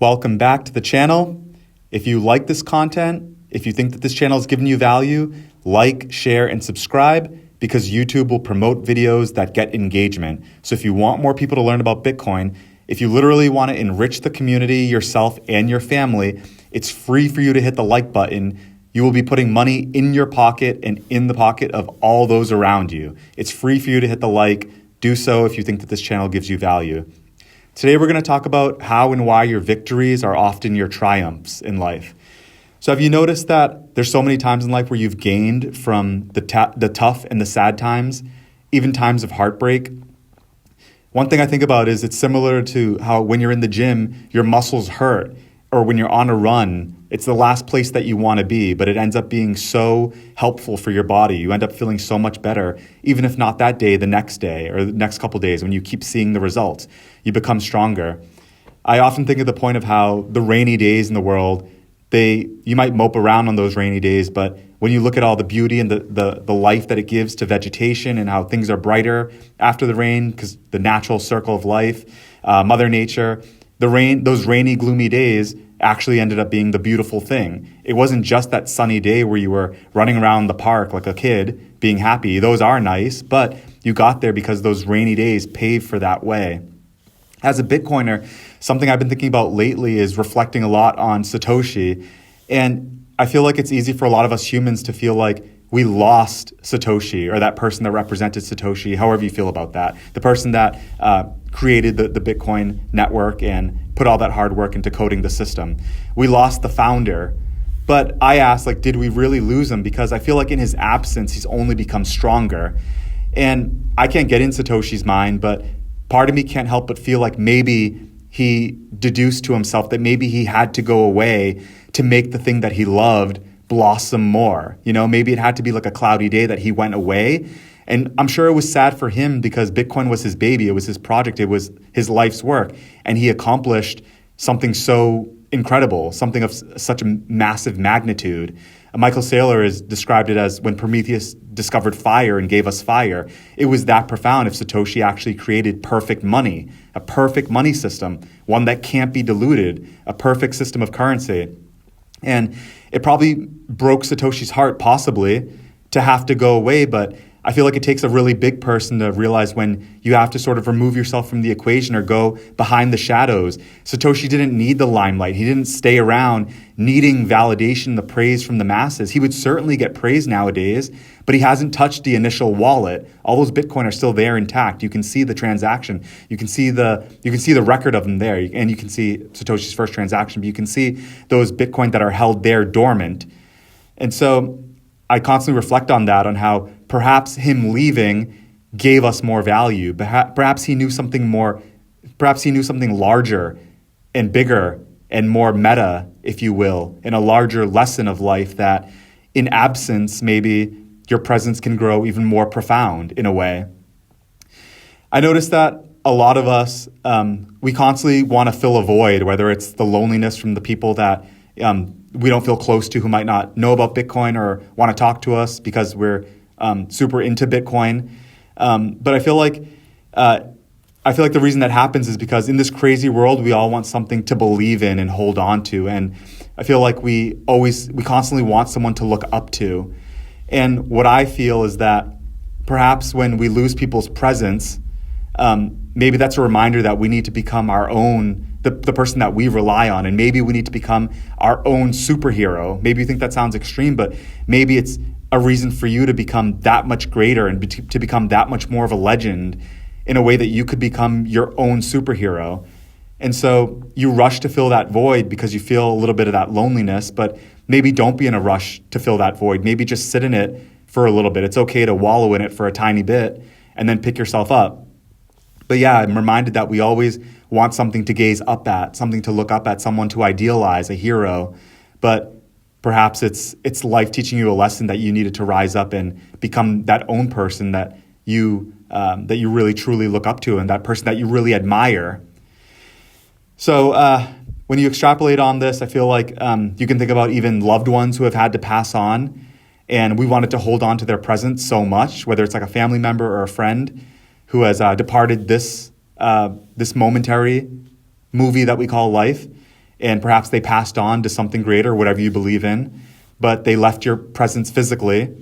Welcome back to the channel. If you like this content, if you think that this channel has given you value, like, share, and subscribe because YouTube will promote videos that get engagement. So if you want more people to learn about Bitcoin, if you literally want to enrich the community, yourself, and your family, it's free for you to hit the like button. You will be putting money in your pocket and in the pocket of all those around you. It's free for you to hit the like. Do so if you think that this channel gives you value. Today, we're going to talk about how and why your victories are often your triumphs in life. So have you noticed that there's so many times in life where you've gained from the tough and the sad times, even times of heartbreak? One thing I think about is it's similar to how when you're in the gym, your muscles hurt, or when you're on a run, it's the last place that you want to be, but it ends up being so helpful for your body. You end up feeling so much better, even if not that day, the next day, or the next couple days, when you keep seeing the results, you become stronger. I often think of the point of how the rainy days in the world, you might mope around on those rainy days, but when you look at all the beauty and the life that it gives to vegetation and how things are brighter after the rain, because the natural circle of life, Mother Nature, those rainy, gloomy days actually ended up being the beautiful thing. It wasn't just that sunny day where you were running around the park like a kid being happy. Those are nice, but you got there because those rainy days paved for that way. As a Bitcoiner, something I've been thinking about lately is reflecting a lot on Satoshi. And I feel like it's easy for a lot of us humans to feel like we lost Satoshi, or that person that represented Satoshi, however you feel about that. The person that created the Bitcoin network and put all that hard work into coding the system. We lost the founder. But I asked, did we really lose him? Because I feel like in his absence, he's only become stronger. And I can't get in Satoshi's mind, but part of me can't help but feel like maybe he deduced to himself that maybe he had to go away to make the thing that he loved blossom more. Maybe it had to be like a cloudy day that he went away. And I'm sure it was sad for him because Bitcoin was his baby. It was his project. It was his life's work. And he accomplished something so incredible, something of such a massive magnitude. Michael Saylor has described it as when Prometheus discovered fire and gave us fire. It was that profound if Satoshi actually created perfect money, a perfect money system, one that can't be diluted, a perfect system of currency. And it probably broke Satoshi's heart, possibly, to have to go away, but I feel like it takes a really big person to realize when you have to sort of remove yourself from the equation or go behind the shadows. Satoshi didn't need the limelight. He didn't stay around needing validation, the praise from the masses. He would certainly get praise nowadays, but he hasn't touched the initial wallet. All those Bitcoin are still there intact. You can see the transaction. You can see the record of them there, and you can see Satoshi's first transaction, but you can see those Bitcoin that are held there dormant. And so I constantly reflect on that, on how perhaps him leaving gave us more value. Perhaps he knew something more, perhaps he knew something larger and bigger and more meta, if you will, and a larger lesson of life that in absence, maybe your presence can grow even more profound in a way. I noticed that a lot of us, we constantly want to fill a void, whether it's the loneliness from the people that we don't feel close to who might not know about Bitcoin or want to talk to us because we're super into Bitcoin. But I feel like the reason that happens is because in this crazy world, we all want something to believe in and hold on to. And I feel like we constantly want someone to look up to. And what I feel is that perhaps when we lose people's presence, maybe that's a reminder that we need to become our own, the person that we rely on. And maybe we need to become our own superhero. Maybe you think that sounds extreme, but maybe it's a reason for you to become that much greater and to become that much more of a legend in a way that you could become your own superhero. And so you rush to fill that void because you feel a little bit of that loneliness, but maybe don't be in a rush to fill that void. Maybe just sit in it for a little bit. It's okay to wallow in it for a tiny bit and then pick yourself up. But yeah, I'm reminded that we always want something to gaze up at, something to look up at, someone to idealize, a hero. But perhaps it's life teaching you a lesson that you needed to rise up and become that own person that you really truly look up to and that person that you really admire. So when you extrapolate on this, I feel like you can think about even loved ones who have had to pass on, and we wanted to hold on to their presence so much, whether it's like a family member or a friend who has departed this momentary movie that we call life. and perhaps they passed on to something greater, whatever you believe in, but they left your presence physically.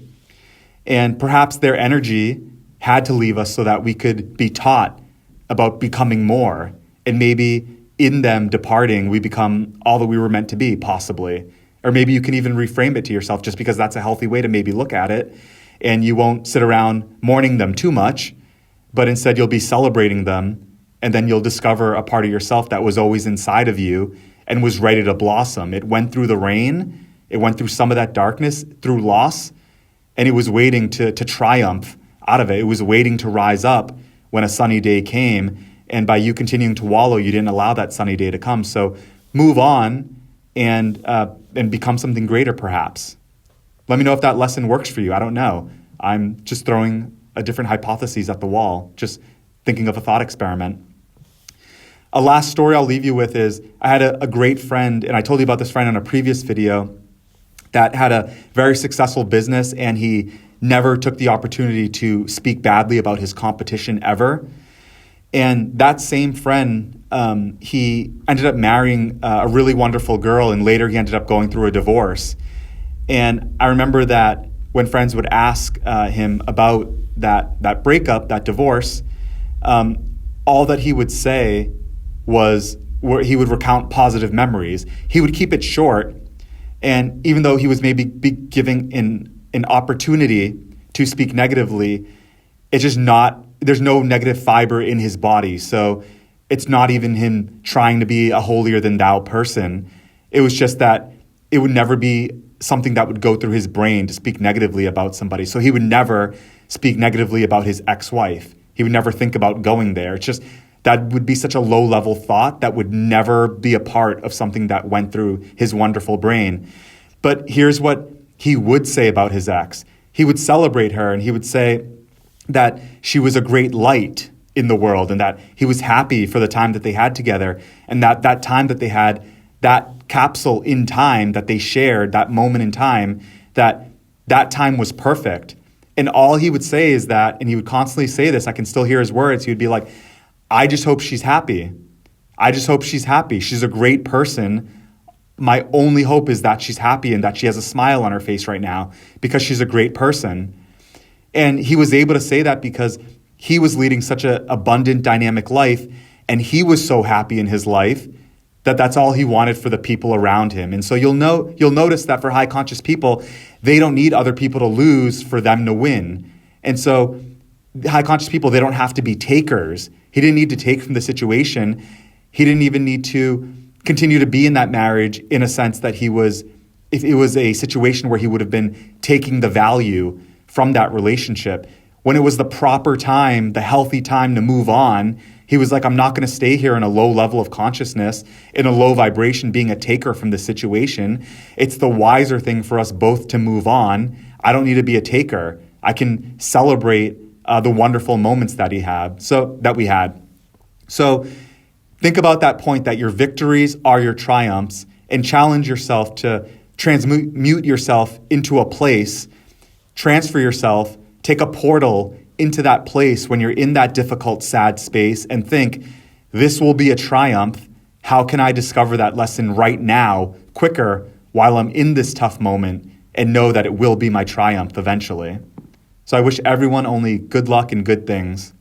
And perhaps their energy had to leave us so that we could be taught about becoming more. And maybe in them departing, we become all that we were meant to be, possibly. Or maybe you can even reframe it to yourself, just because that's a healthy way to maybe look at it. And you won't sit around mourning them too much, but instead you'll be celebrating them. And then you'll discover a part of yourself that was always inside of you and was ready to blossom. It went through the rain. It went through some of that darkness, through loss. And it was waiting to triumph out of it. It was waiting to rise up when a sunny day came. And by you continuing to wallow, you didn't allow that sunny day to come. So move on and become something greater, perhaps. Let me know if that lesson works for you. I don't know. I'm just throwing a different hypotheses at the wall, just thinking of a thought experiment. A last story I'll leave you with is, I had a great friend, and I told you about this friend in a previous video, that had a very successful business, and he never took the opportunity to speak badly about his competition ever. And that same friend, he ended up marrying a really wonderful girl, and later he ended up going through a divorce. And I remember that when friends would ask him about that breakup, that divorce, all that he would say was, he would recount positive memories. He would keep it short. And even though he was maybe giving an opportunity to speak negatively, it's just there's no negative fiber in his body. So it's not even him trying to be a holier than thou person. It was just that it would never be something that would go through his brain to speak negatively about somebody. So he would never speak negatively about his ex-wife. He would never think about going there. It's just, that would be such a low-level thought that would never be a part of something that went through his wonderful brain. But here's what he would say about his ex. He would celebrate her, and he would say that she was a great light in the world, and that he was happy for the time that they had together, and that time that they had, that capsule in time that they shared, that moment in time, that time was perfect. And all he would say is that, and he would constantly say this, I can still hear his words, he would be like, I just hope she's happy. I just hope she's happy. She's a great person. My only hope is that she's happy and that she has a smile on her face right now because she's a great person. And he was able to say that because he was leading such an abundant, dynamic life, and he was so happy in his life that that's all he wanted for the people around him. And so you'll notice that for high conscious people, they don't need other people to lose for them to win. And so high conscious people, they don't have to be takers. He didn't need to take from the situation. He didn't even need to continue to be in that marriage in a sense that if it was a situation where he would have been taking the value from that relationship. When it was the proper time, the healthy time to move on, he was like, I'm not going to stay here in a low level of consciousness, in a low vibration, being a taker from the situation. It's the wiser thing for us both to move on. I don't need to be a taker. I can celebrate the wonderful moments that we had. So think about that point, that your victories are your triumphs, and challenge yourself to transmute yourself into a place, transfer yourself, take a portal into that place when you're in that difficult, sad space, and think, this will be a triumph. How can I discover that lesson right now, quicker, while I'm in this tough moment, and know that it will be my triumph eventually? So I wish everyone only good luck and good things.